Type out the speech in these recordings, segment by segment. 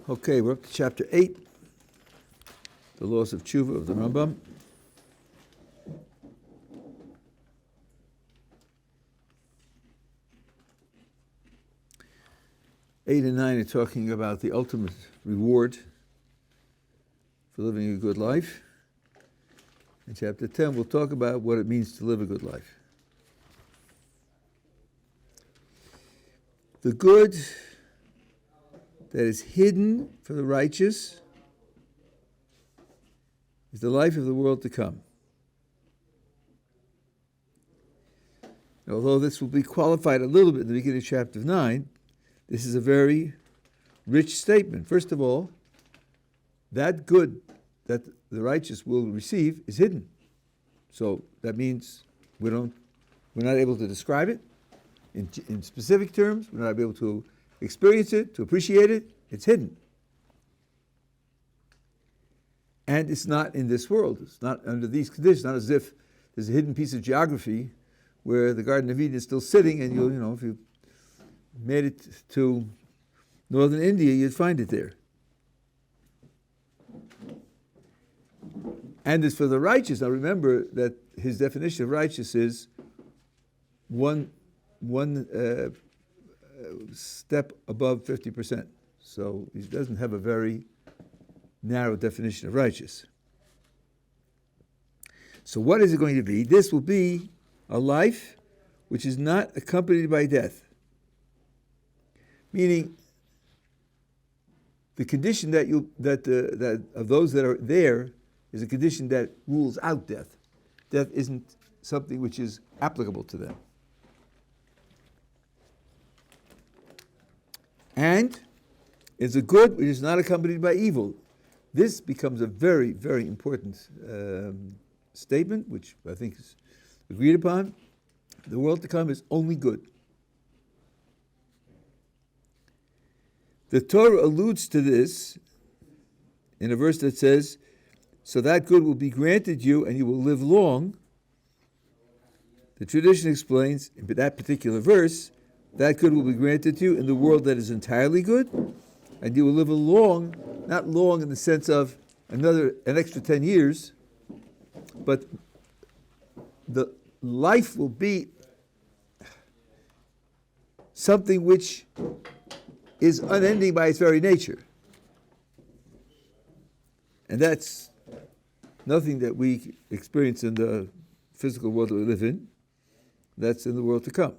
Okay, we're up to chapter 8, the laws of Teshuva of the Rambam. Eight and 9 are talking about the ultimate reward for living a good life. In chapter 10, we'll talk about what it means to live a good life. The good that is hidden for the righteous is the life of the world to come. Although this will be qualified a little bit in the beginning of chapter 9, this is a very rich statement. First of all, that good that the righteous will receive is hidden. So that means we're not able to describe it in specific terms. We're not able to experience it, to appreciate it. It's hidden. And it's not in this world. It's not under these conditions. Not as if there's a hidden piece of geography where the Garden of Eden is still sitting, and if you made it to northern India, you'd find it there. And it's for the righteous. Now remember that his definition of righteous is one step above 50%. So he doesn't have a very narrow definition of righteous. So what is it going to be? This will be a life which is not accompanied by death. Meaning, the condition that of those that are there is a condition that rules out death. Death isn't something which is applicable to them. And it's a good which is not accompanied by evil. This becomes a very, very important statement, which I think is agreed upon. The world to come is only good. The Torah alludes to this in a verse that says, so that good will be granted you and you will live long. The tradition explains, in that particular verse, that good will be granted to you in the world that is entirely good, and you will live a long, not long in the sense of an extra 10 years, but the life will be something which is unending by its very nature. And that's nothing that we experience in the physical world that we live in. That's in the world to come.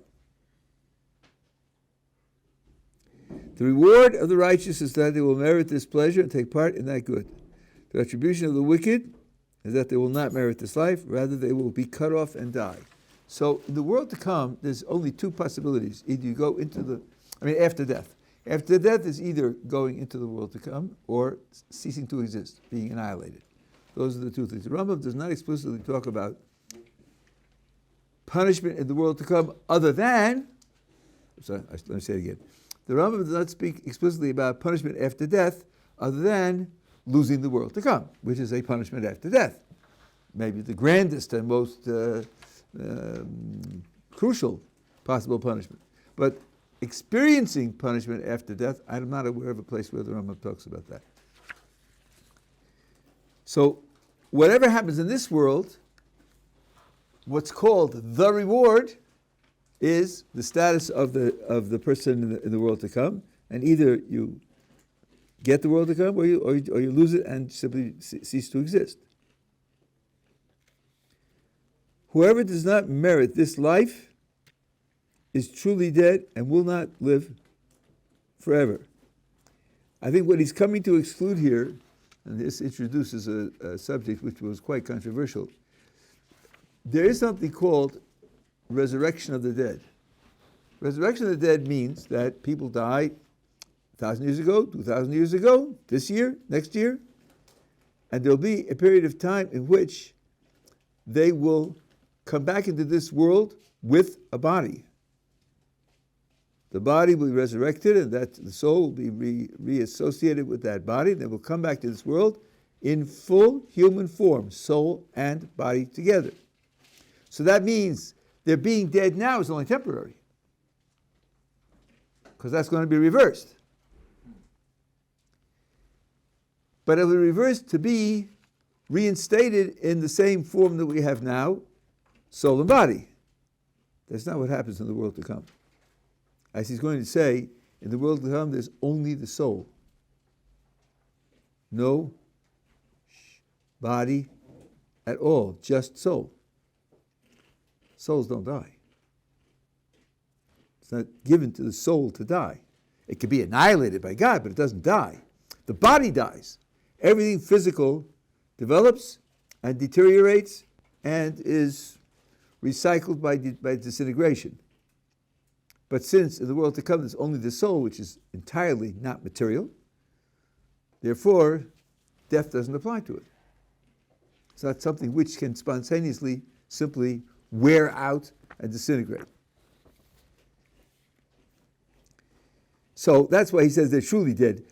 The reward of the righteous is that they will merit this pleasure and take part in that good. The retribution of the wicked is that they will not merit this life, rather they will be cut off and die. So in the world to come, there's only two possibilities. Either you go after death. After death is either going into the world to come or ceasing to exist, being annihilated. Those are the two things. The Rambam does not explicitly talk about punishment in the world to come other than, let me say it again. The Rambam does not speak explicitly about punishment after death other than losing the world to come, which is a punishment after death. Maybe the grandest and most crucial possible punishment. But experiencing punishment after death, I'm not aware of a place where the Rambam talks about that. So whatever happens in this world, what's called the reward is the status of the person in the world to come, and either you get the world to come or you lose it and simply cease to exist. Whoever does not merit this life is truly dead and will not live forever. I think what he's coming to exclude here, and this introduces a subject which was quite controversial, there is something called resurrection of the dead. Resurrection of the dead means that people died 1,000 years ago, 2,000 years ago, this year, next year, and there'll be a period of time in which they will come back into this world with a body. The body will be resurrected, and that the soul will be reassociated with that body, and they will come back to this world in full human form, soul and body together. So that means their being dead now is only temporary, because that's going to be reversed. but it will reverse to be reinstated in the same form that we have now, soul and body. That's not what happens in the world to come. As he's going to say, in the world to come, there's only the soul. No body at all, just soul. Souls don't die. It's not given to the soul to die. It can be annihilated by God, but it doesn't die. The body dies. Everything physical develops and deteriorates and is recycled by disintegration. But since in the world to come there's only the soul, which is entirely not material, therefore death doesn't apply to it. It's not something which can spontaneously simply wear out and disintegrate. So that's why he says they're truly dead.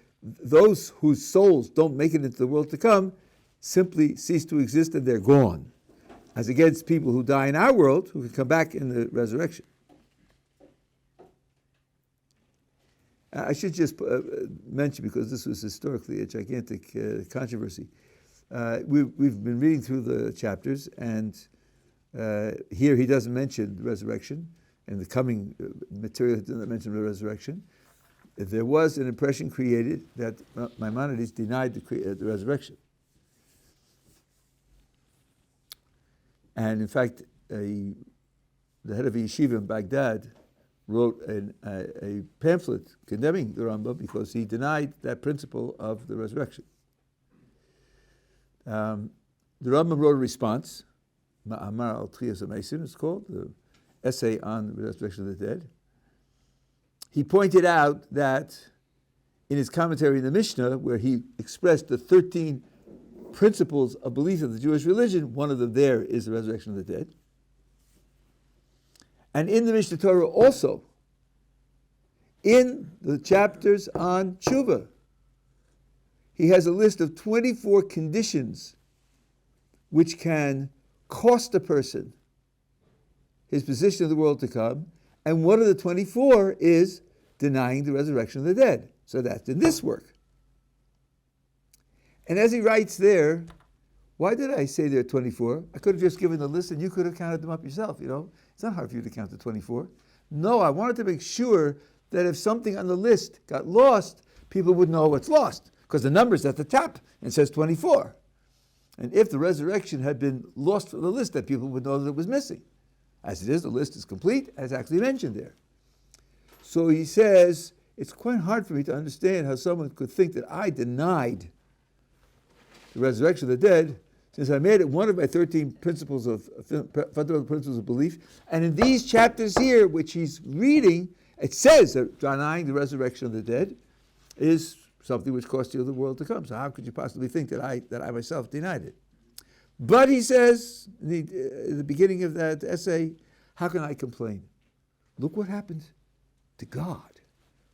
Those whose souls don't make it into the world to come simply cease to exist and they're gone, as against people who die in our world who can come back in the resurrection. I should just mention, because this was historically a gigantic controversy, we've been reading through the chapters, and here he doesn't mention the resurrection, and the coming material doesn't mention the resurrection. There was an impression created that Maimonides denied the resurrection. And in fact, the head of a yeshiva in Baghdad wrote a pamphlet condemning the Rambam because he denied that principle of the resurrection. The Rambam wrote a response, Ma'amar al Tchiyas HaMeisim, it's called, the essay on the resurrection of the dead. He pointed out that in his commentary in the Mishnah, where he expressed the 13 principles of belief of the Jewish religion, one of them there is the resurrection of the dead. And in the Mishnah Torah also, in the chapters on Teshuva, he has a list of 24 conditions which can cost a person his position in the world to come, and one of the 24 is denying the resurrection of the dead. So that's in this work. And as he writes there, why did I say there are 24? I could have just given the list and you could have counted them up yourself, you know. It's not hard for you to count the 24. No, I wanted to make sure that if something on the list got lost, people would know what's lost, because the number's at the top and it says 24. And if the resurrection had been lost from the list, that people would know that it was missing. As it is, the list is complete, as actually mentioned there. So he says, it's quite hard for me to understand how someone could think that I denied the resurrection of the dead, since I made it one of my 13 principles of fundamental principles of belief. And in these chapters here, which he's reading, it says that denying the resurrection of the dead is something which costs you the world to come. So how could you possibly think that I myself denied it? But he says, in the beginning of that essay, how can I complain? Look what happened to God.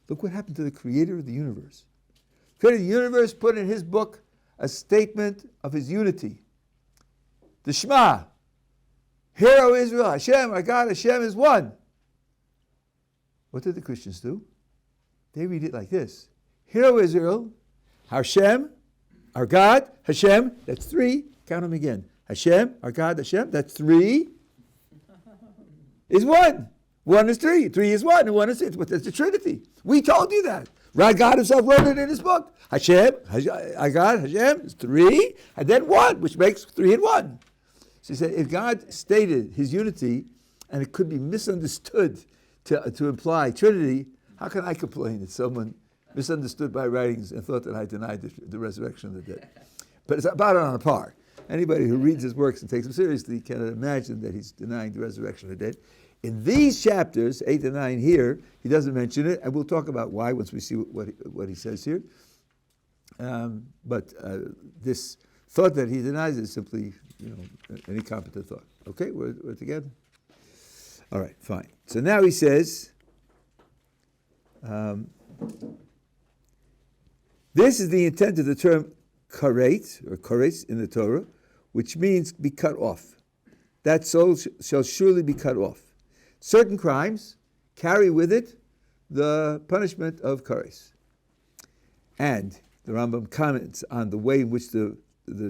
Look what happened to the creator of the universe. The creator of the universe put in his book a statement of his unity. The Shema, Hear, O Israel, Hashem, our God, Hashem is one. What did the Christians do? They read it like this. Hear, O Israel, Hashem, our God, Hashem, that's three. Count them again. Hashem, our God, Hashem, that's three, is one. One is three. Three is one, and one is six. But that's the Trinity. We told you that. God himself wrote it in his book. Hashem, our God, Hashem, is three, and then one, which makes three and one. So he said, if God stated his unity, and it could be misunderstood to imply Trinity, how can I complain that someone misunderstood my writings and thought that I denied the resurrection of the dead? But it's about on a par. Anybody who reads his works and takes them seriously can imagine that he's denying the resurrection of the dead. In these chapters, 8 to 9 here, he doesn't mention it, and we'll talk about why once we see what he says here. But this thought that he denies is simply, an incompetent thought. Okay, we're together? All right, fine. So now he says, this is the intent of the term karet, or kares in the Torah, which means be cut off. That soul shall surely be cut off. Certain crimes carry with it the punishment of kares. And the Rambam comments on the way in which the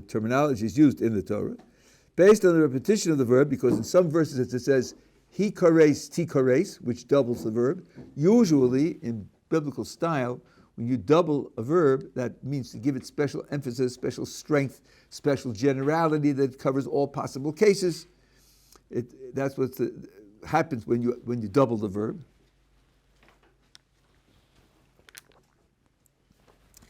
terminology is used in the Torah, based on the repetition of the verb, because in some verses it says, he kares, ti kares, which doubles the verb. Usually, in biblical style, when you double a verb, that means to give it special emphasis, special strength, special generality that covers all possible cases. That's what happens when you double the verb.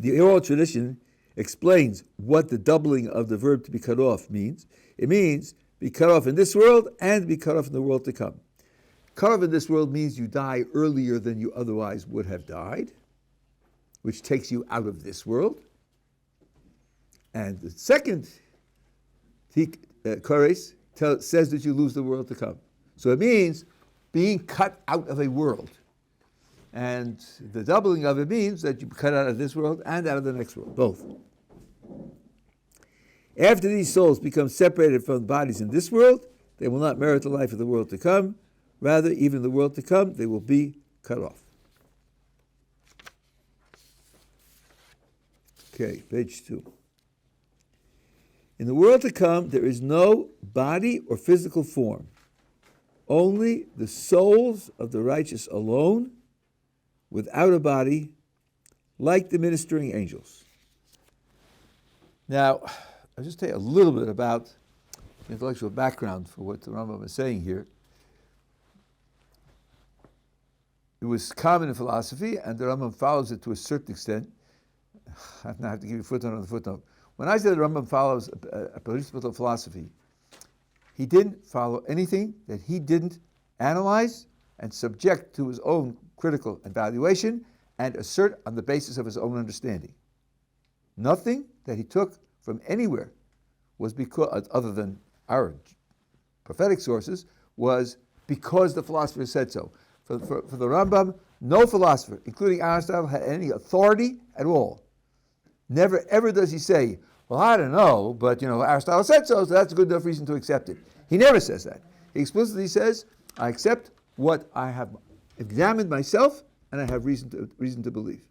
The oral tradition explains what the doubling of the verb to be cut off means. It means be cut off in this world and be cut off in the world to come. Cut off in this world means you die earlier than you otherwise would have died, which takes you out of this world. And the second kares says that you lose the world to come. So it means being cut out of a world. And the doubling of it means that you cut out of this world and out of the next world, both. After these souls become separated from bodies in this world, they will not merit the life of the world to come. Rather, even in the world to come, they will be cut off. Okay, page 2. In the world to come, there is no body or physical form. Only the souls of the righteous alone, without a body, like the ministering angels. Now, I'll just tell you a little bit about the intellectual background for what the Rambam is saying here. It was common in philosophy, and the Rambam follows it to a certain extent. I have to give you a footnote on the footnote. When I said the Rambam follows a principle of philosophy, he didn't follow anything that he didn't analyze and subject to his own critical evaluation and assert on the basis of his own understanding. Nothing that he took from anywhere was because, other than our prophetic sources, was because the philosopher said so. For the Rambam, no philosopher, including Aristotle, had any authority at all. Never ever does he say, well, I don't know, but Aristotle said so, so that's a good enough reason to accept it. He never says that. He explicitly says, I accept what I have examined myself and I have reason to believe.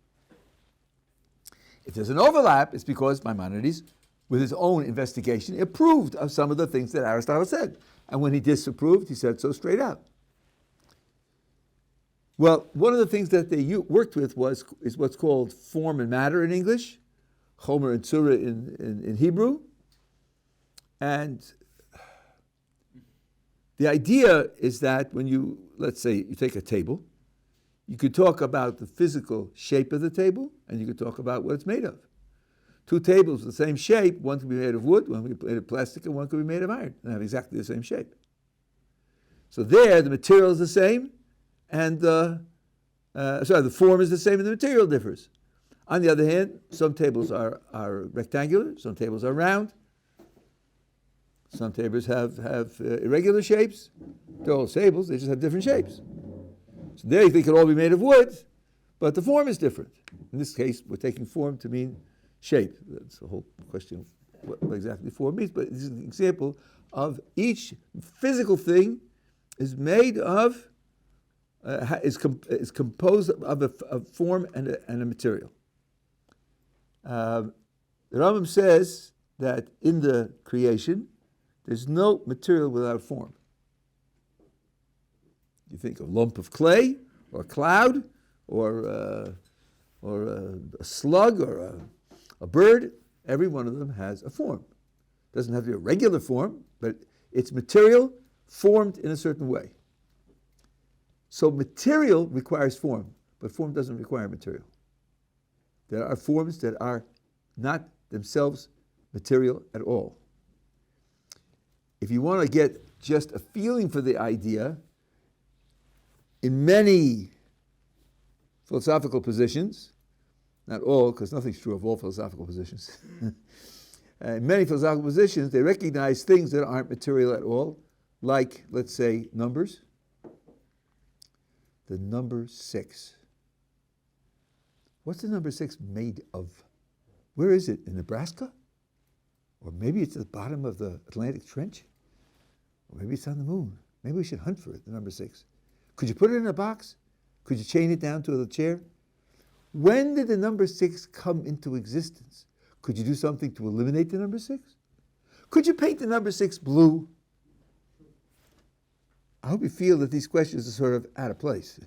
If there's an overlap, it's because Maimonides, with his own investigation, approved of some of the things that Aristotle said. And when he disapproved, he said so straight out. Well, one of the things that they worked with is what's called form and matter in English, Chomer and Tzura in Hebrew. And the idea is that when let's say you take a table, you could talk about the physical shape of the table, and you could talk about what it's made of. Two tables with the same shape, one could be made of wood, one could be made of plastic, and one could be made of iron, and have exactly the same shape. So there, the material is the same, and the form is the same, and the material differs. On the other hand, some tables are rectangular, some tables are round, some tables have irregular shapes. They're all tables, they just have different shapes. So there they could all be made of wood, but the form is different. In this case, we're taking form to mean shape. That's the whole question of what exactly form means, but this is an example of each physical thing is made of, is composed of a form and a material. The Rambam says that in the creation, there's no material without form. You think a lump of clay, or a cloud, or a slug, or a bird. Every one of them has a form. It doesn't have to be a regular form, but it's material formed in a certain way. So material requires form, but form doesn't require material. There are forms that are not themselves material at all. If you want to get just a feeling for the idea, in many philosophical positions, not all, because nothing's true of all philosophical positions, in many philosophical positions, they recognize things that aren't material at all, like, let's say, numbers. The number 6. What's the number 6 made of? Where is it? In Nebraska? Or maybe it's at the bottom of the Atlantic Trench? Or maybe it's on the moon. Maybe we should hunt for it, the number 6. Could you put it in a box? Could you chain it down to the chair? When did the number 6 come into existence? Could you do something to eliminate the number 6? Could you paint the number 6 blue? I hope you feel that these questions are sort of out of place.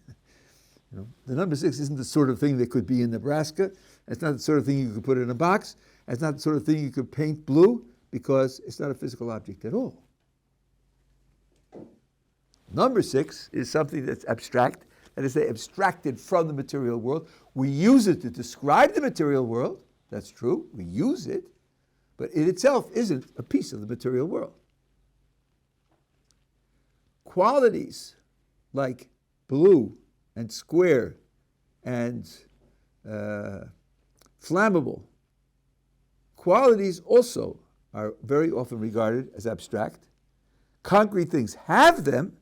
The number 6 isn't the sort of thing that could be in Nebraska. It's not the sort of thing you could put in a box. It's not the sort of thing you could paint blue, because it's not a physical object at all. Number 6 is something that's abstract, that is, abstracted from the material world. We use it to describe the material world. That's true. We use it, but it itself isn't a piece of the material world. Qualities like blue and square and flammable, qualities also are very often regarded as abstract. Concrete things have them,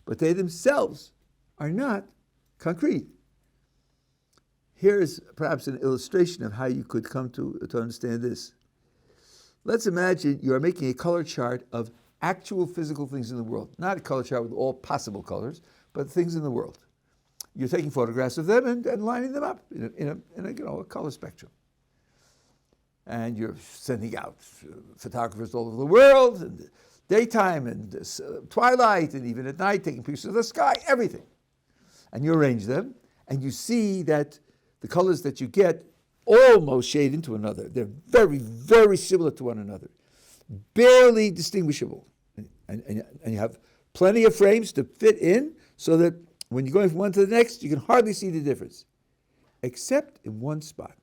but they themselves are not concrete. Here is perhaps an illustration of how you could come to understand this. Let's imagine you are making a color chart of actual physical things in the world. Not a color chart with all possible colors, but things in the world. You're taking photographs of them and lining them up in a color spectrum. And you're sending out photographers all over the world, and daytime and twilight, and even at night, taking pictures of the sky, everything. And you arrange them, and you see that the colors that you get almost shade into another. They're very, very similar to one another, barely distinguishable. And you have plenty of frames to fit in, so that when you're going from one to the next, you can hardly see the difference, except in one spot.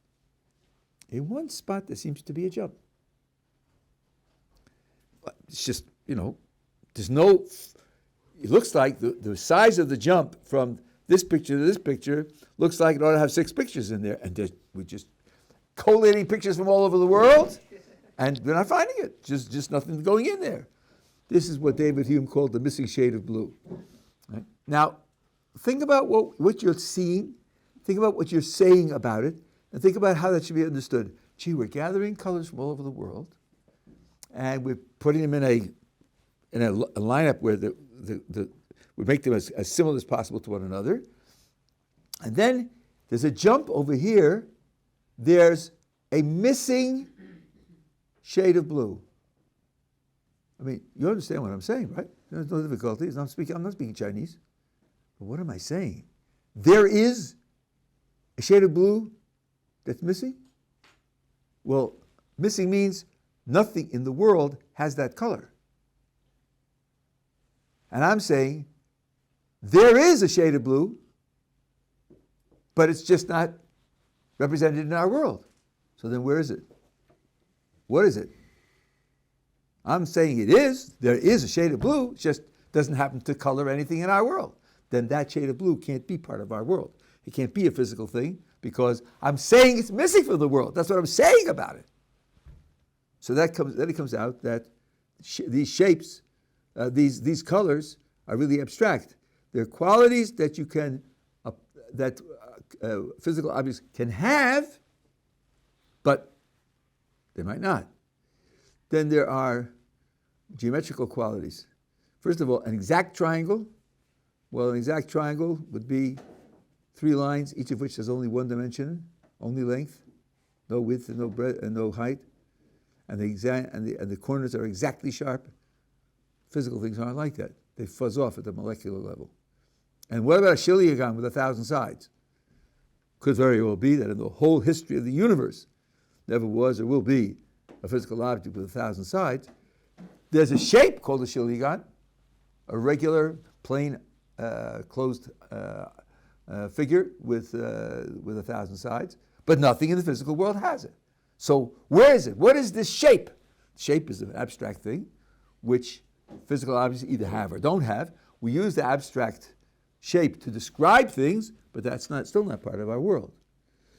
In one spot, there seems to be a jump. It's just, there's no, it looks like the size of the jump from this picture to this picture looks like it ought to have 6 pictures in there. And we're just collating pictures from all over the world, and we're not finding it. Just nothing going in there. This is what David Hume called the missing shade of blue. Right? Now, think about what you're seeing, think about what you're saying about it, and think about how that should be understood. Gee, we're gathering colors from all over the world, and we're putting them in a lineup where we make them as similar as possible to one another. And then there's a jump over here. There's a missing shade of blue. I mean, you understand what I'm saying, right? There's no difficulty. I'm not speaking Chinese. But what am I saying? There is a shade of blue that's missing? Well, missing means nothing in the world has that color. And I'm saying there is a shade of blue, but it's just not represented in our world. So then where is it? What is it? I'm saying it is. There is a shade of blue, it just doesn't happen to color anything in our world. Then that shade of blue can't be part of our world. It can't be a physical thing, because I'm saying it's missing from the world. That's what I'm saying about it. So then it comes out that these shapes, these colors are really abstract. They're qualities that you can, that physical objects can have, but they might not. Then there are geometrical qualities. First of all, an exact triangle. Well, an exact triangle would be 3 lines, each of which has only one dimension, only length, no width and no breadth and no height, and the corners are exactly sharp. Physical things aren't like that. They fuzz off at the molecular level. And what about a shilyagon with 1,000 sides? Could very well be that in the whole history of the universe, never was or will be a physical object with 1,000 sides. There's a shape called a shilyagon, a regular, plain, closed figure with 1,000 sides, but nothing in the physical world has it. So where is it? What is this shape? Shape is an abstract thing, which physical objects either have or don't have. We use the abstract shape to describe things, but that's still not part of our world.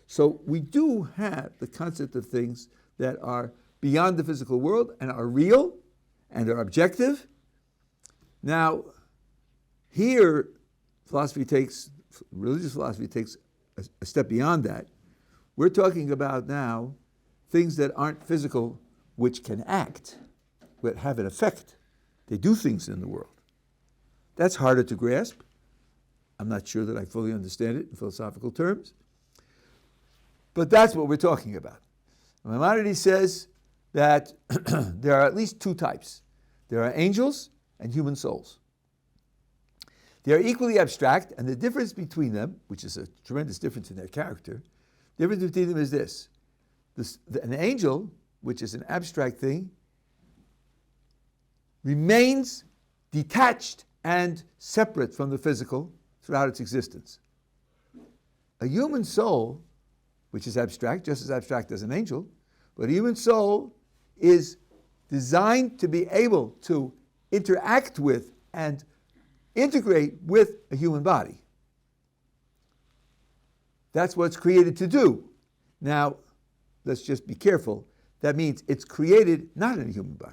So we do have the concept of things that are beyond the physical world and are real and are objective. Now, here, religious philosophy takes a step beyond that. We're talking about now things that aren't physical, which can act, but have an effect. They do things in the world. That's harder to grasp. I'm not sure that I fully understand it in philosophical terms. But that's what we're talking about. Maimonides says that there are at least two types. There are angels and human souls. They are equally abstract, and the difference between them, which is a tremendous difference in their character, the difference between them is this. An angel, which is an abstract thing, remains detached and separate from the physical throughout its existence. A human soul, which is abstract, just as abstract as an angel, but a human soul is designed to be able to interact with and integrate with a human body. That's what it's created to do. Now, let's just be careful. That means it's created not in a human body.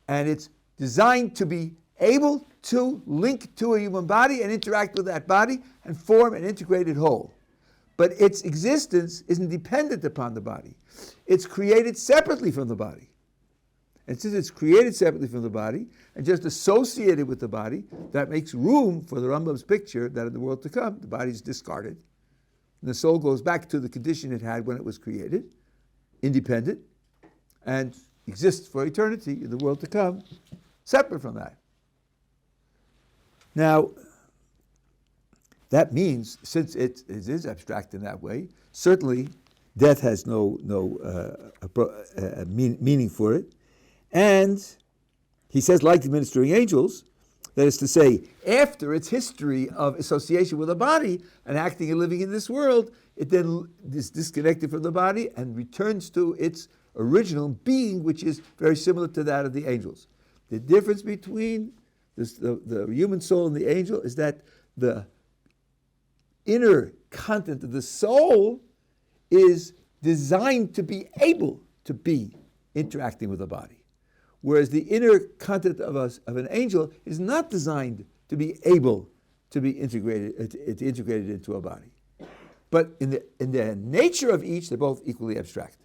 And it's designed to be able to link to a human body and interact with that body and form an integrated whole. But its existence isn't dependent upon the body. It's created separately from the body. And since it's created separately from the body and just associated with the body, that makes room for the Rambam's picture that in the world to come, the body is discarded. And the soul goes back to the condition it had when it was created, independent, and exists for eternity in the world to come, separate from that. Now, that means, since it is abstract in that way, certainly death has no meaning for it. And he says, like the ministering angels, that is to say, after its history of association with a body and acting and living in this world, it then is disconnected from the body and returns to its original being, which is very similar to that of the angels. The difference between the human soul and the angel is that the inner content of the soul is designed to be able to be interacting with the body. Whereas the inner content of an angel is not designed to be able to be integrated into a body. But in the nature of each, they're both equally abstract.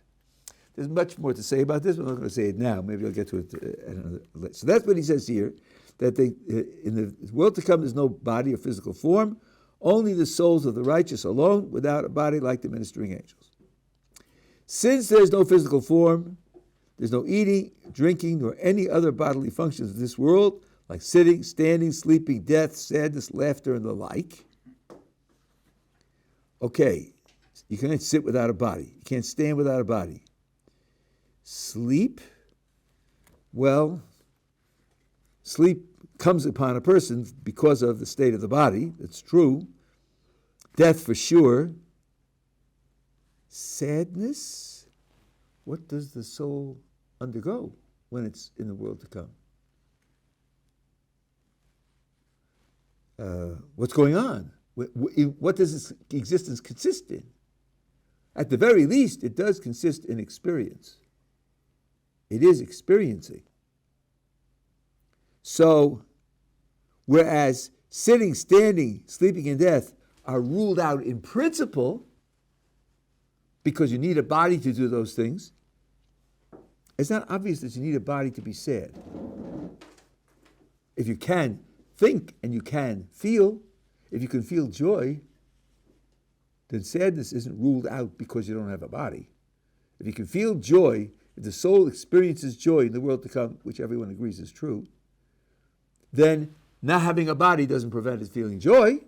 There's much more to say about this, but I'm not going to say it now. Maybe I'll get to it. So that's what he says here, that in the world to come there's no body or physical form, only the souls of the righteous alone, without a body like the ministering angels. Since there's no physical form, there's no eating, drinking, nor any other bodily functions of this world, like sitting, standing, sleeping, death, sadness, laughter, and the like. Okay, you can't sit without a body. You can't stand without a body. Sleep, well, sleep comes upon a person because of the state of the body. That's true. Death for sure. Sadness, what does the soul undergo when it's in the world to come? What's going on? What does its existence consist in? At the very least, it does consist in experience. It is experiencing. So, whereas sitting, standing, sleeping, and death are ruled out in principle, because you need a body to do those things, it's not obvious that you need a body to be sad. If you can think and you can feel, if you can feel joy, then sadness isn't ruled out because you don't have a body. If you can feel joy, if the soul experiences joy in the world to come, which everyone agrees is true, then not having a body doesn't prevent it feeling joy.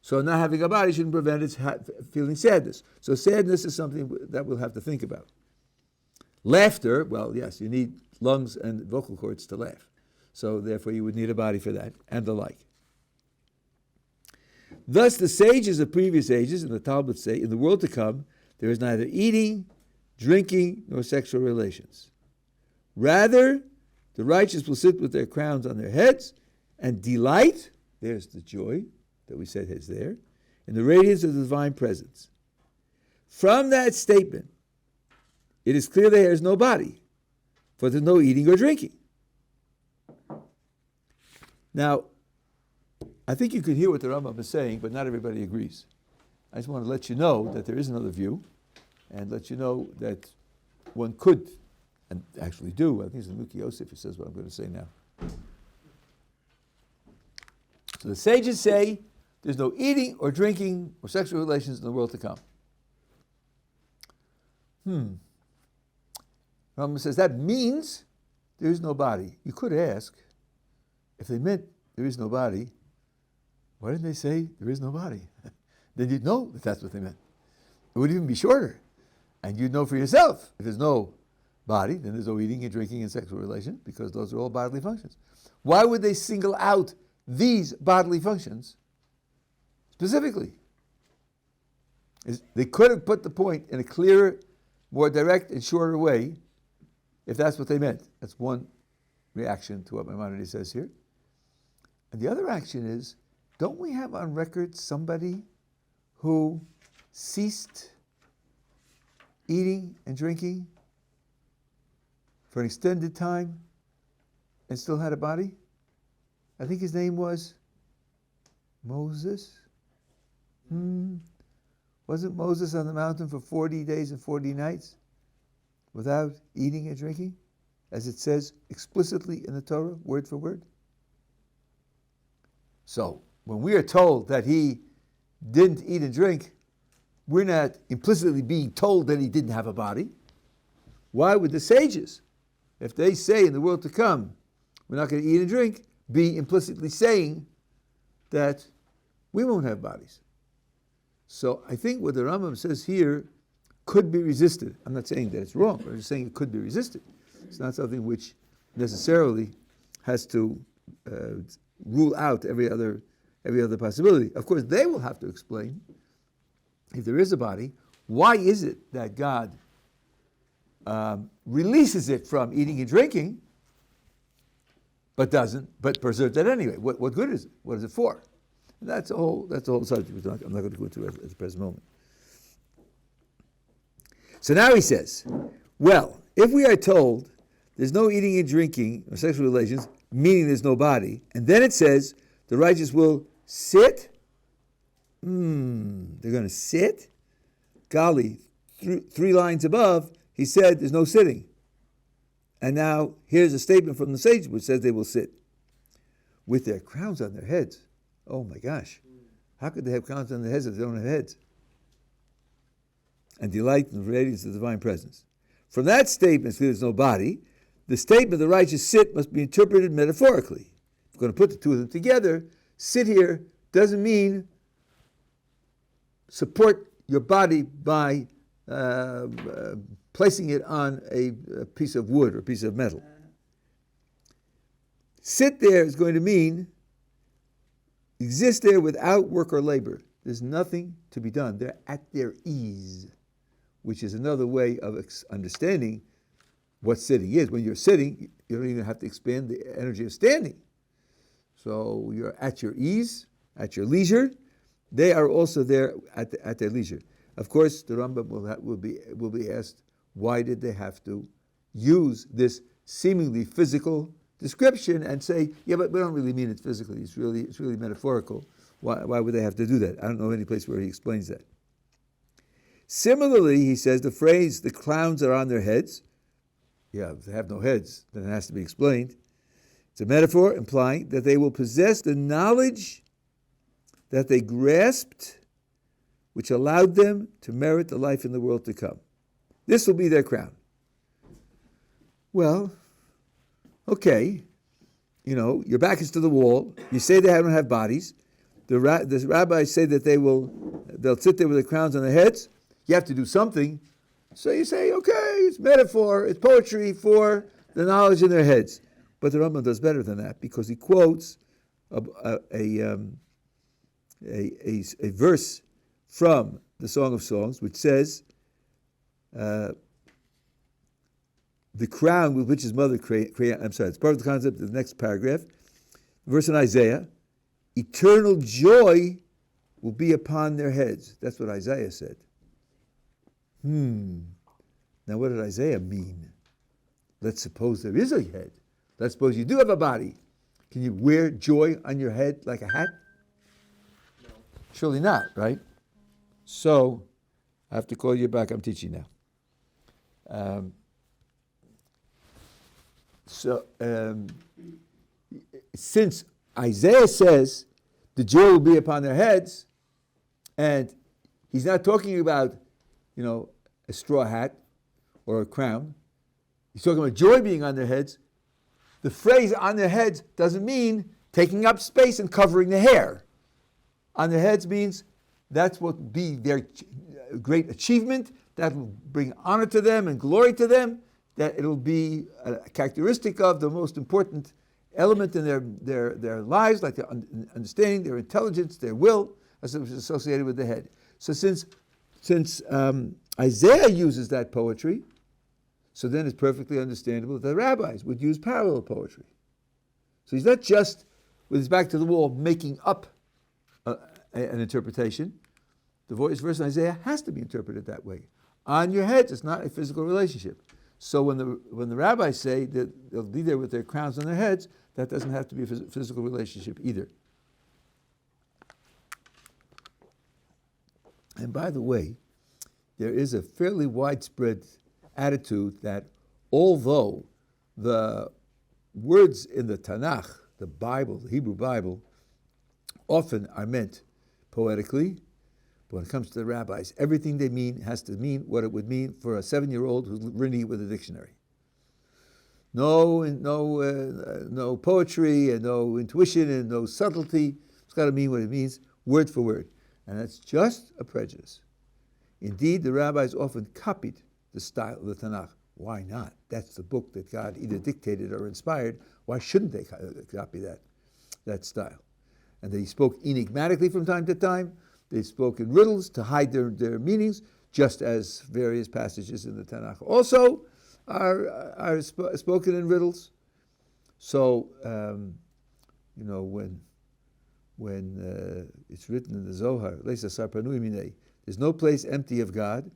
So not having a body shouldn't prevent it feeling sadness. So sadness is something that we'll have to think about. Laughter, well, yes, you need lungs and vocal cords to laugh. So therefore you would need a body for that, and the like. Thus the sages of previous ages, and the Talmud say, in the world to come, there is neither eating, drinking, nor sexual relations. Rather, the righteous will sit with their crowns on their heads and delight, there's the joy that we said is there, in the radiance of the divine presence. From that statement, it is clear there is no body, for there's no eating or drinking. Now, I think you could hear what the Rambam is saying, but not everybody agrees. I just want to let you know that there is another view, and let you know that one could, and actually do, I think it's the Nuki Yosef who says what I'm going to say now. So the sages say there's no eating or drinking or sexual relations in the world to come. Rambam says that means there is no body. You could ask, if they meant there is no body, why didn't they say there is no body? Then you'd know that that's what they meant. It would even be shorter. And you'd know for yourself, if there's no body, then there's no eating and drinking and sexual relations, because those are all bodily functions. Why would they single out these bodily functions specifically? They could have put the point in a clearer, more direct and shorter way if that's what they meant. That's one reaction to what Maimonides says here. And the other action is, don't we have on record somebody who ceased eating and drinking for an extended time and still had a body? I think his name was Moses. Wasn't Moses on the mountain for 40 days and 40 nights without eating and drinking, as it says explicitly in the Torah, word for word? So, when we are told that he didn't eat and drink, we're not implicitly being told that he didn't have a body. Why would the sages, if they say in the world to come, we're not going to eat and drink, be implicitly saying that we won't have bodies? So I think what the Rambam says here could be resisted. I'm not saying that it's wrong, but I'm just saying it could be resisted. It's not something which necessarily has to rule out every other possibility. Of course, they will have to explain, if there is a body, why is it that God releases it from eating and drinking, but preserves it anyway? What good is it? What is it for? And that's a whole subject. I'm not going to go into it at the present moment. So now he says, well, if we are told there's no eating and drinking or sexual relations, meaning there's no body, and then it says the righteous will sit, they're going to sit? Golly, three lines above, he said there's no sitting. And now here's a statement from the sage which says they will sit with their crowns on their heads. Oh my gosh, how could they have crowns on their heads if they don't have heads? And delight in the radiance of the divine presence. From that statement, there's no body, the statement the righteous sit must be interpreted metaphorically. If we're going to put the two of them together, sit here doesn't mean support your body by placing it on a piece of wood or a piece of metal. Sit there is going to mean exist there without work or labor. There's nothing to be done. They're at their ease, which is another way of understanding what sitting is. When you're sitting, you don't even have to expand the energy of standing. So you're at your ease, at your leisure. They are also there at their leisure. Of course, the Rambam will be asked, why did they have to use this seemingly physical description and say, yeah, but we don't really mean it physically. It's really metaphorical. Why would they have to do that? I don't know any place where he explains that. Similarly, he says the phrase, the clowns are on their heads. Yeah, if they have no heads, then it has to be explained. It's a metaphor implying that they will possess the knowledge that they grasped, which allowed them to merit the life in the world to come. This will be their crown. Well, okay, your back is to the wall. You say they don't have bodies. The rabbis say that they'll sit there with their crowns on their heads. You have to do something. So you say, okay, it's metaphor, it's poetry for the knowledge in their heads. But the Rambam does better than that, because he quotes a verse from the Song of Songs, which says, the crown with which his mother it's part of the concept of the next paragraph. Verse in Isaiah, eternal joy will be upon their heads. That's what Isaiah said. Now what did Isaiah mean? Let's suppose there is a head. Let's suppose you do have a body. Can you wear joy on your head like a hat? No. Surely not, right? So, I have to call you back. I'm teaching now. Since Isaiah says the joy will be upon their heads, and he's not talking about, a straw hat or a crown. He's talking about joy being on their heads. The phrase on their heads doesn't mean taking up space and covering the hair. On their heads means that's what will be their great achievement, that will bring honor to them and glory to them, that it'll be a characteristic of the most important element in their lives, like their understanding, their intelligence, their will, associated with the head. So since Isaiah uses that poetry, so then it's perfectly understandable that the rabbis would use parallel poetry. So he's not just, with his back to the wall, making up an interpretation. The verse in Isaiah has to be interpreted that way. On your heads, it's not a physical relationship. So when the rabbis say that they'll be there with their crowns on their heads, that doesn't have to be a physical relationship either. And by the way, there is a fairly widespread attitude that although the words in the Tanakh, the Bible, the Hebrew Bible, often are meant poetically, but when it comes to the rabbis, everything they mean has to mean what it would mean for a 7-year-old who's reading it with a dictionary. No poetry and no intuition and no subtlety. It's got to mean what it means, word for word. And that's just a prejudice. Indeed, the rabbis often copied the style of the Tanakh. Why not? That's the book that God either dictated or inspired. Why shouldn't they copy that style? And they spoke enigmatically from time to time. They spoke in riddles to hide their meanings, just as various passages in the Tanakh also are spoken in riddles. So, when it's written in the Zohar, there's no place empty of God.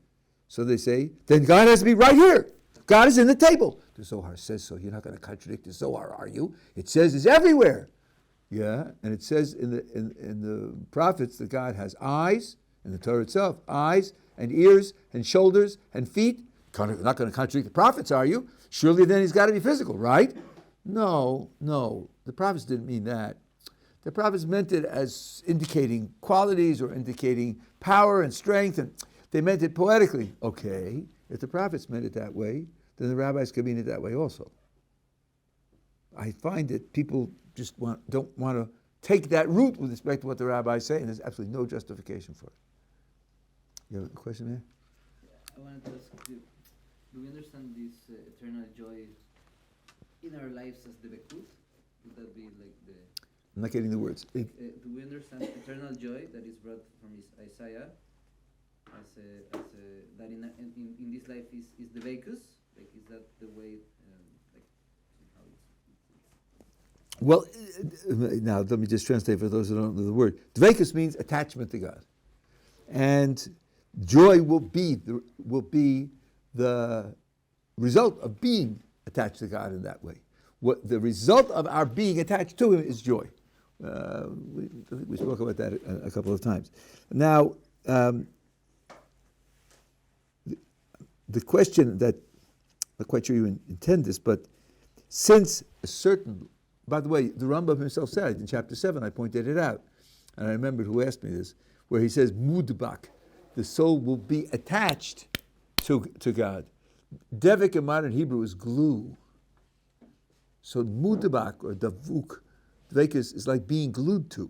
So they say, then God has to be right here. God is in the table. The Zohar says so. You're not going to contradict the Zohar, are you? It says it's everywhere. Yeah, and it says in the prophets that God has eyes, in the Torah itself, eyes and ears and shoulders and feet. You're not going to contradict the prophets, are you? Surely then he's got to be physical, right? No. The prophets didn't mean that. The prophets meant it as indicating qualities or indicating power and strength, and they meant it poetically. Okay, if the prophets meant it that way, then the rabbis could mean it that way also. I find that people just don't want to take that route with respect to what the rabbis say, and there's absolutely no justification for it. You have a question there? Yeah, I wanted to ask you, do we understand this eternal joy in our lives as the Bekut? Would that be like the... I'm not getting the words. do we understand eternal joy that is brought from Isaiah as that in this life is the Bekus? Like, is that the way, how it's... Well, now let me just translate for those who don't know the word. Dveikus means attachment to God, and joy will be the result of being attached to God in that way. What the result of our being attached to Him is joy. We spoke about that a couple of times. Now, the question that I'm not quite sure you intend this, but since a certain, by the way, the Rambam himself said it in chapter 7, I pointed it out, and I remembered who asked me this, where he says, mudbak, the soul will be attached to God. Devik in modern Hebrew is glue. So mudbak or davuk, dvekus, is like being glued to. You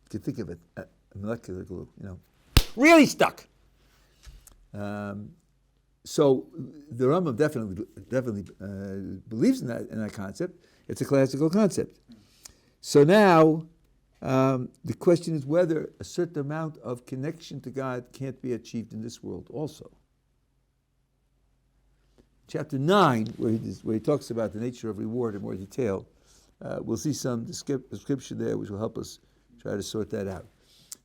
can think of it, a molecular glue, really stuck. So the Rambam definitely believes in that concept. It's a classical concept. So now the question is whether a certain amount of connection to God can't be achieved in this world also. Chapter 9, where he talks about the nature of reward in more detail, we'll see some description there which will help us try to sort that out.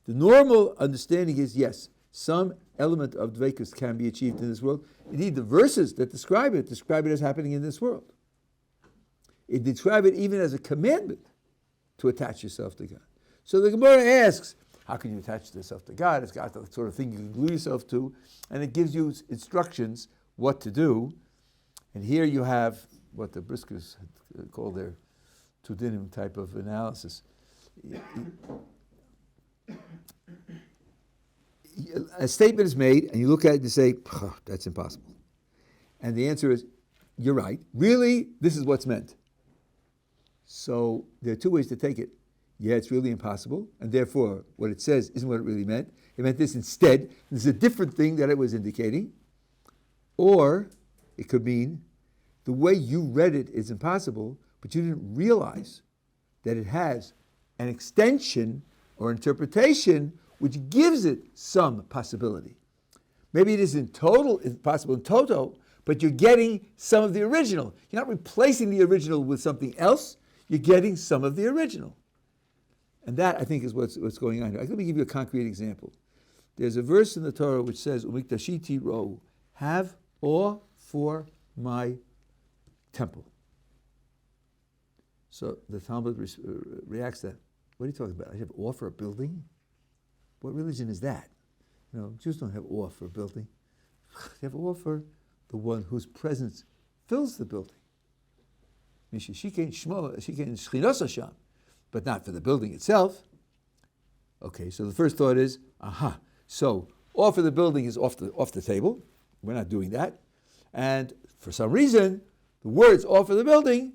The normal understanding is, yes, some element of dveikus can be achieved in this world. Indeed, the verses that describe it as happening in this world. It describe it even as a commandment to attach yourself to God. So the Gemara asks, how can you attach yourself to God? It's got the sort of thing you can glue yourself to, and it gives you instructions what to do. And here you have what the Briskers call their Tudinim type of analysis. A statement is made, and you look at it and say, that's impossible. And the answer is, you're right. Really, this is what's meant. So there are two ways to take it. Yeah, it's really impossible, and therefore what it says isn't what it really meant. It meant this instead. This is a different thing that it was indicating. Or it could mean the way you read it is impossible, but you didn't realize that it has an extension or interpretation which gives it some possibility. Maybe it isn't total, it's possible in toto, but you're getting some of the original. You're not replacing the original with something else, you're getting some of the original. And that, I think, is what's going on here. Let me give you a concrete example. There's a verse in the Torah which says, "Umiktashiti ro," have awe for my temple. So the Talmud reacts to that. What are you talking about? I have awe for a building? What religion is that? Jews don't have awe for a building. They have awe for the one whose presence fills the building. But not for the building itself. Okay, so the first thought is, so awe for the building is off the table. We're not doing that. And for some reason, the words awe for the building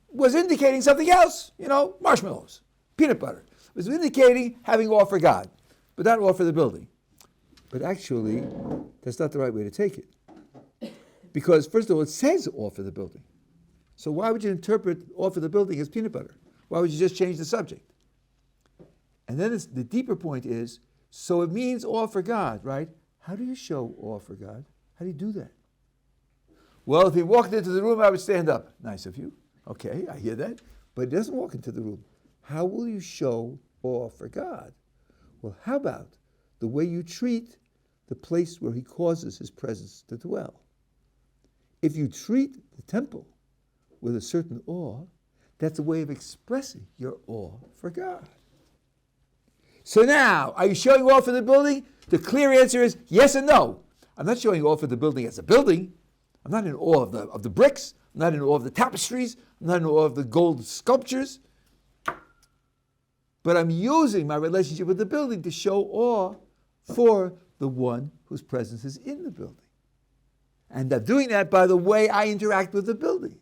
was indicating something else. Marshmallows, peanut butter. It was indicating having awe for God, but not awe for the building. But actually, that's not the right way to take it. Because first of all, it says awe for the building. So why would you interpret awe for the building as peanut butter? Why would you just change the subject? And then the deeper point is, so it means awe for God, right? How do you show awe for God? How do you do that? Well, if he walked into the room, I would stand up. Nice of you. Okay, I hear that. But he doesn't walk into the room. How will you show awe for God? Well, how about the way you treat the place where he causes his presence to dwell? If you treat the temple with a certain awe, that's a way of expressing your awe for God. So now, are you showing awe for the building? The clear answer is yes and no. I'm not showing awe for the building as a building. I'm not in awe of the bricks. I'm not in awe of the tapestries. I'm not in awe of the gold sculptures. But I'm using my relationship with the building to show awe for the one whose presence is in the building. And I'm doing that by the way I interact with the building.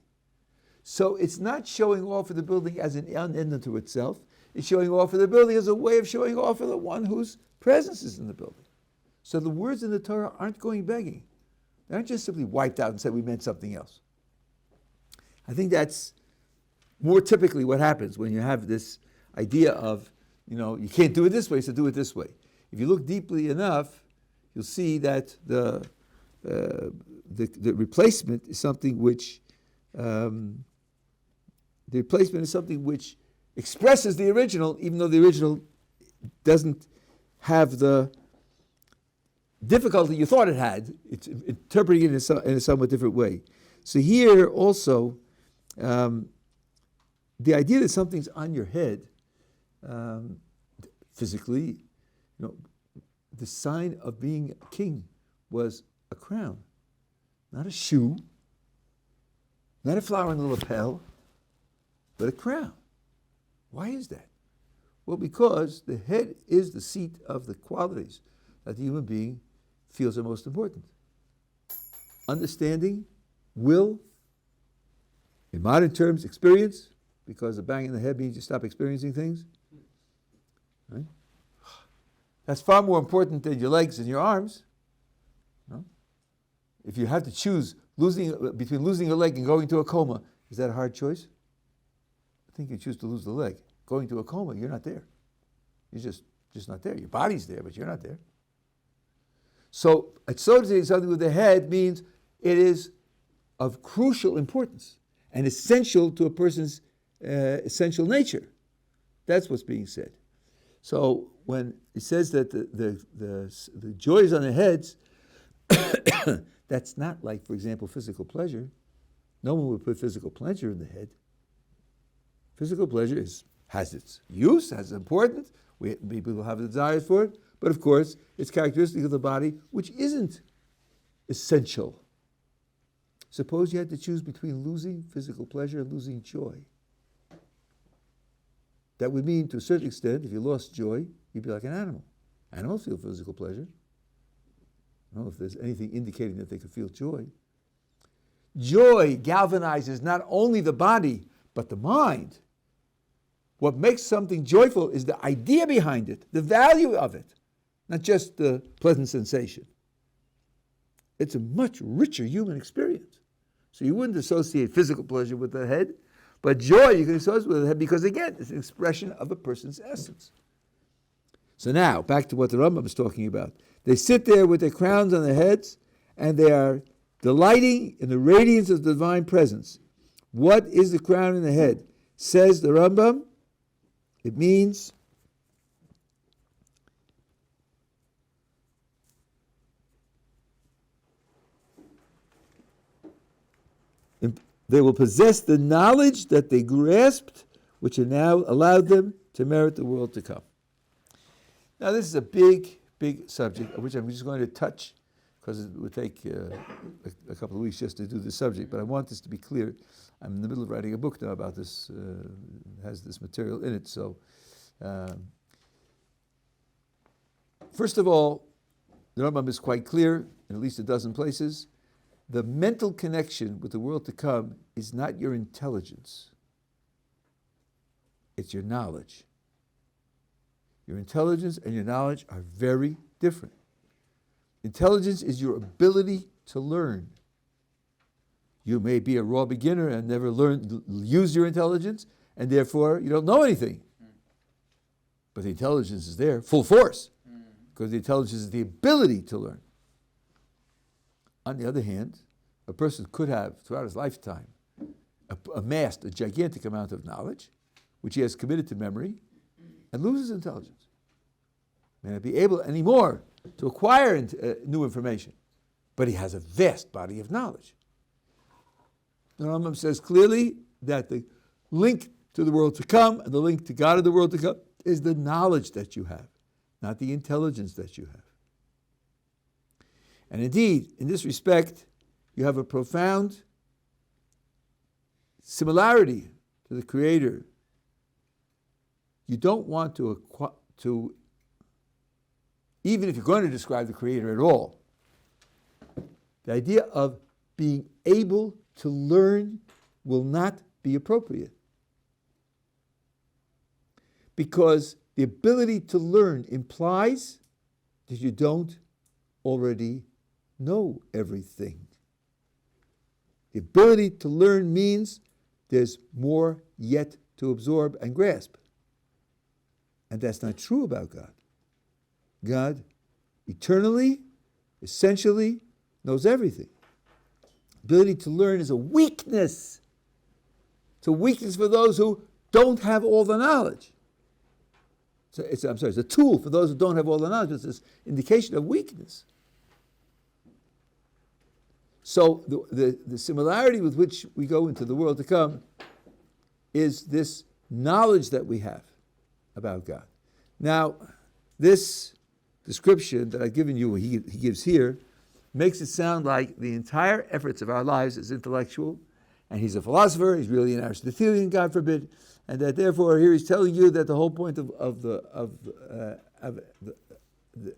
So it's not showing awe for the building as an end unto itself. It's showing awe for the building as a way of showing awe for the one whose presence is in the building. So the words in the Torah aren't going begging. They aren't just simply wiped out and said we meant something else. I think that's more typically what happens when you have this idea of, you can't do it this way, so do it this way. If you look deeply enough, you'll see that the replacement is something which expresses the original, even though the original doesn't have the difficulty you thought it had. It's interpreting it in a somewhat different way. So here also, the idea that something's on your head, physically, the sign of being a king was a crown, not a shoe, not a flower in the lapel, but a crown. Why is that? Well, because the head is the seat of the qualities that the human being feels are most important. Understanding, will, in modern terms, experience, because a bang in the head means you stop experiencing things. Right? That's far more important than your legs and your arms. No? If you have to choose between losing a leg and going to a coma, is that a hard choice? I think you choose to lose the leg. Going to a coma, you're not there. You're just not there. Your body's there, but you're not there. So associating something with the head means it is of crucial importance and essential to a person's essential nature. That's what's being said. So when it says that the joy is on the heads, that's not like, for example, physical pleasure. No one would put physical pleasure in the head. Physical pleasure has its use, has importance. People have desires for it, but of course, it's characteristic of the body, which isn't essential. Suppose you had to choose between losing physical pleasure and losing joy. That would mean, to a certain extent, if you lost joy, you'd be like an animal. Animals feel physical pleasure. I don't know if there's anything indicating that they could feel joy. Joy galvanizes not only the body, but the mind. What makes something joyful is the idea behind it, the value of it, not just the pleasant sensation. It's a much richer human experience. So you wouldn't associate physical pleasure with the head, but joy you can associate with the head because, again, it's an expression of a person's essence. So now, back to what the Rambam is talking about. They sit there with their crowns on their heads, and they are delighting in the radiance of the divine presence. What is the crown in the head? Says the Rambam, it means they will possess the knowledge that they grasped, which are now allowed them to merit the world to come. Now this is a big, big subject, which I'm just going to touch, because it would take a couple of weeks just to do this subject, but I want this to be clear. I'm in the middle of writing a book now about this, has this material in it. So, first of all, the Rambam is quite clear, in at least a dozen places. The mental connection with the world to come is not your intelligence. It's your knowledge. Your intelligence and your knowledge are very different. Intelligence is your ability to learn. You may be a raw beginner and never use your intelligence, and therefore you don't know anything. But the intelligence is there, full force, because the intelligence is the ability to learn. On the other hand, a person could have, throughout his lifetime, amassed a gigantic amount of knowledge, which he has committed to memory, and loses intelligence. May not be able anymore to acquire new information, but he has a vast body of knowledge. The Rambam says clearly that the link to the world to come and the link to God of the world to come is the knowledge that you have, not the intelligence that you have. And indeed, in this respect, you have a profound similarity to the Creator. You don't want to, even if you're going to describe the Creator at all, the idea of being able to learn will not be appropriate. Because the ability to learn implies that you don't already know everything. The ability to learn means there's more yet to absorb and grasp. And that's not true about God. God eternally, essentially, knows everything. Ability to learn is a weakness. It's a weakness for those who don't have all the knowledge. So it's a tool for those who don't have all the knowledge. It's this indication of weakness. So the similarity with which we go into the world to come is this knowledge that we have about God. Now, this description that I've given you, he gives here, makes it sound like the entire efforts of our lives is intellectual, and he's a philosopher, he's really an Aristotelian, God forbid, and that therefore here he's telling you that the whole point of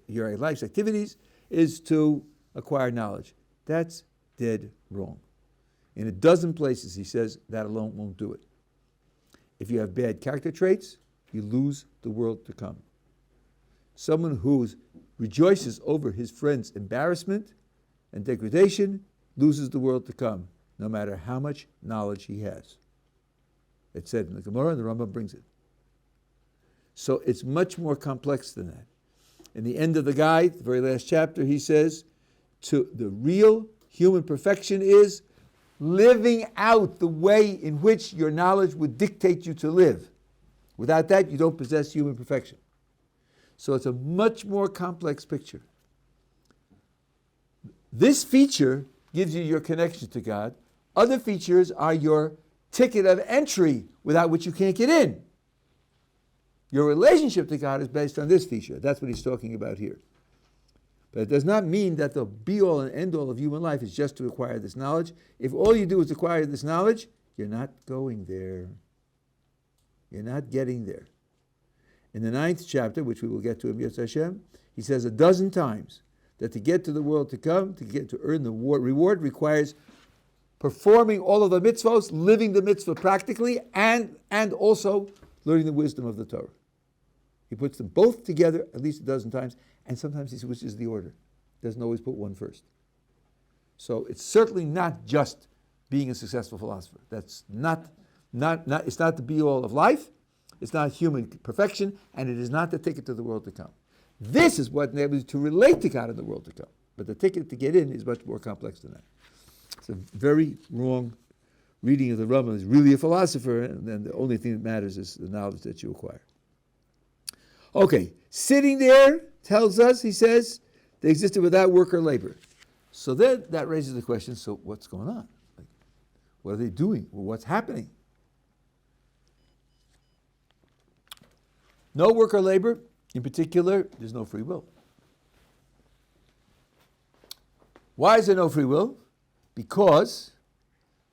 your life's activities is to acquire knowledge. That's dead wrong. In a dozen places he says that alone won't do it. If you have bad character traits, you lose the world to come. Someone who rejoices over his friend's embarrassment and degradation loses the world to come, no matter how much knowledge he has. It's said in the Gemara, and the Rambam brings it. So it's much more complex than that. In the end of the guide, the very last chapter, he says, to the real human perfection is living out the way in which your knowledge would dictate you to live. Without that, you don't possess human perfection. So it's a much more complex picture. This feature gives you your connection to God. Other features are your ticket of entry without which you can't get in. Your relationship to God is based on this feature. That's what he's talking about here. But it does not mean that the be-all and end-all of human life is just to acquire this knowledge. If all you do is acquire this knowledge, you're not going there. You're not getting there. In the 9th chapter, which we will get to in Yetz Hashem, he says a dozen times that to get to the world to come, to earn the reward, requires performing all of the mitzvahs, living the mitzvah practically, and also learning the wisdom of the Torah. He puts them both together at least a dozen times, and sometimes he switches the order. Doesn't always put one first. So it's certainly not just being a successful philosopher. That's not it's not the be-all of life. It's not human perfection, and it is not the ticket to the world to come. This is what enables you to relate to God in the world to come. But the ticket to get in is much more complex than that. It's a very wrong reading of the Rambam. Is really a philosopher, and then the only thing that matters is the knowledge that you acquire. Okay, sitting there tells us, he says, they existed without work or labor. So then that raises the question, so what's going on? Like, what are they doing? Well, what's happening? No work or labor. In particular, there's no free will. Why is there no free will? Because,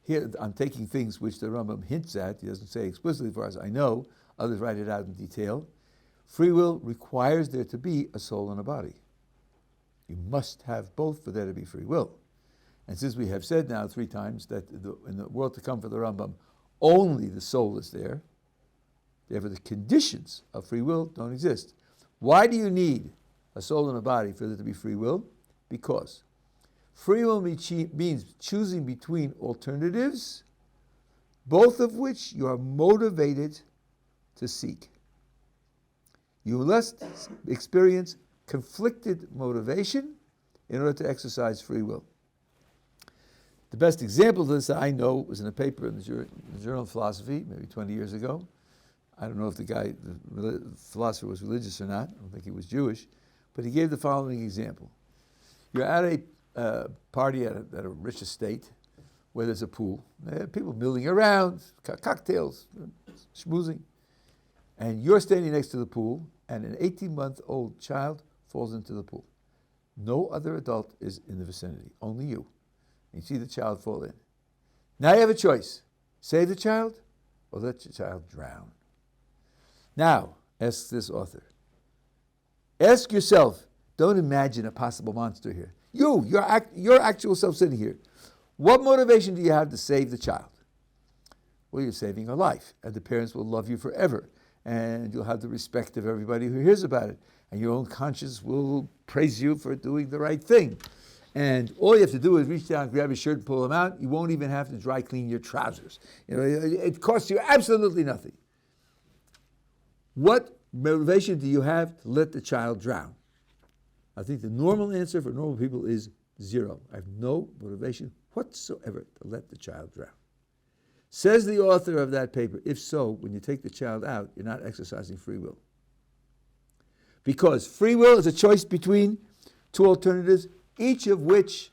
here I'm taking things which the Rambam hints at, he doesn't say explicitly as far as I know, others write it out in detail. Free will requires there to be a soul and a body. You must have both for there to be free will. And since we have said now 3 times that in the world to come for the Rambam, only the soul is there, therefore the conditions of free will don't exist. Why do you need a soul and a body for there to be free will? Because free will means choosing between alternatives, both of which you are motivated to seek. You must experience conflicted motivation in order to exercise free will. The best example of this that I know was in a paper in the Journal of Philosophy, maybe 20 years ago. I don't know if the philosopher was religious or not. I don't think he was Jewish. But he gave the following example. You're at a party at a rich estate where there's a pool. There are people milling around, cocktails, schmoozing. And you're standing next to the pool, and an 18-month-old child falls into the pool. No other adult is in the vicinity, only you. You see the child fall in. Now you have a choice. Save the child or let the child drown. Now, ask this author. Ask yourself, don't imagine a possible monster here. Your actual self sitting here. What motivation do you have to save the child? Well, you're saving a life, and the parents will love you forever, and you'll have the respect of everybody who hears about it, and your own conscience will praise you for doing the right thing. And all you have to do is reach down, grab his shirt, and pull him out. You won't even have to dry clean your trousers. It costs you absolutely nothing. What motivation do you have to let the child drown? I think the normal answer for normal people is 0. I have no motivation whatsoever to let the child drown. Says the author of that paper, if so, when you take the child out, you're not exercising free will. Because free will is a choice between 2 alternatives, each of which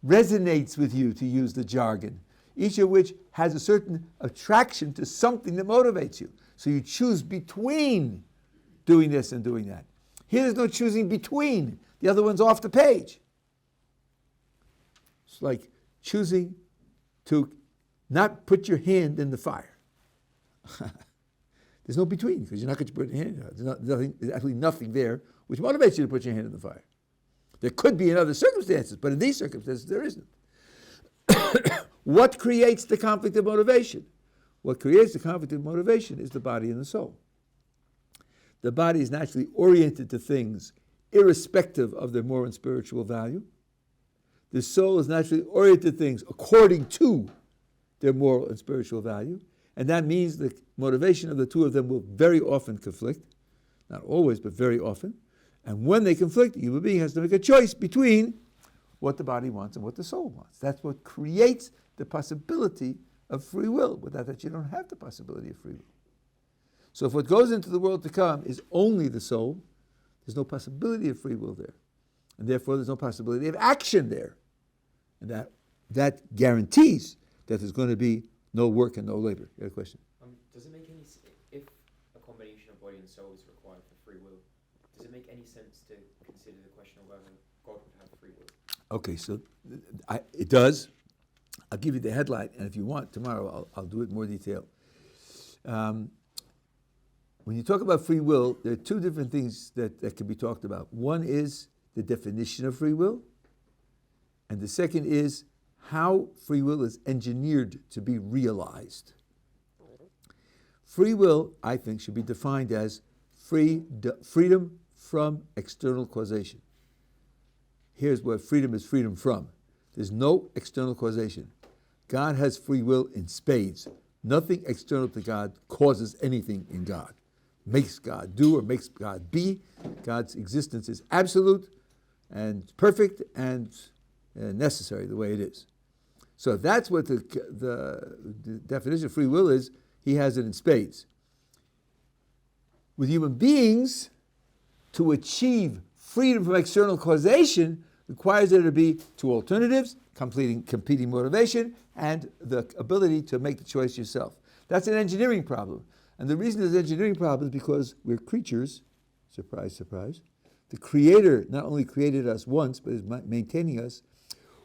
resonates with you, to use the jargon, each of which has a certain attraction to something that motivates you. So you choose between doing this and doing that. Here there's no choosing between. The other one's off the page. It's like choosing to not put your hand in the fire. There's no between, because you're not going to put your hand in. There's actually nothing there which motivates you to put your hand in the fire. There could be in other circumstances, but in these circumstances there isn't. What creates the conflict of motivation? What creates the conflict of motivation is the body and the soul. The body is naturally oriented to things irrespective of their moral and spiritual value. The soul is naturally oriented to things according to their moral and spiritual value. And that means the motivation of the 2 of them will very often conflict. Not always, but very often. And when they conflict, a human being has to make a choice between what the body wants and what the soul wants. That's what creates the possibility of free will. Without that, you don't have the possibility of free will. So if what goes into the world to come is only the soul, there's no possibility of free will there. And therefore, there's no possibility of action there. And that guarantees that there's going to be no work and no labor. You have a question? Does it make any sense, if a combination of body and soul is required for free will, does it make any sense to consider the question of whether God would have free will? Okay, so it does. I'll give you the headline, and if you want, tomorrow I'll do it in more detail. When you talk about free will, there are 2 different things that can be talked about. One is the definition of free will, and the second is how free will is engineered to be realized. Free will, I think, should be defined as freedom from external causation. Here's where freedom is freedom from. There's no external causation. God has free will in spades. Nothing external to God causes anything in God. Makes God do or makes God be. God's existence is absolute and perfect and necessary the way it is. So if that's what the definition of free will is, he has it in spades. With human beings, to achieve freedom from external causation requires there to be two alternatives, competing motivation, and the ability to make the choice yourself. That's an engineering problem. And the reason it's an engineering problem is because we're creatures, surprise, surprise. The Creator not only created us once, but is maintaining us.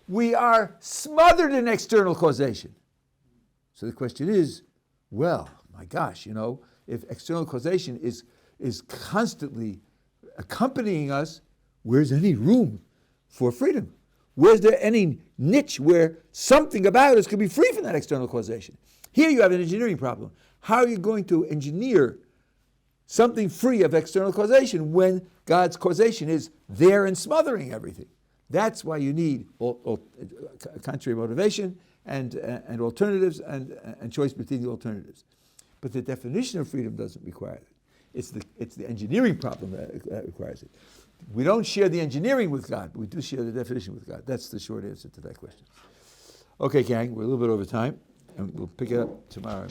We are smothered in external causation. So the question is, well, my gosh, if external causation is constantly accompanying us, where's any room for freedom? Where's there any niche where something about us could be free from that external causation? Here you have an engineering problem. How are you going to engineer something free of external causation when God's causation is there and smothering everything? That's why you need contrary motivation and alternatives and choice between the alternatives. But the definition of freedom doesn't require it. It's the engineering problem that requires it. We don't share the engineering with God, but we do share the definition with God. That's the short answer to that question. Okay, gang, we're a little bit over time, and we'll pick it up tomorrow.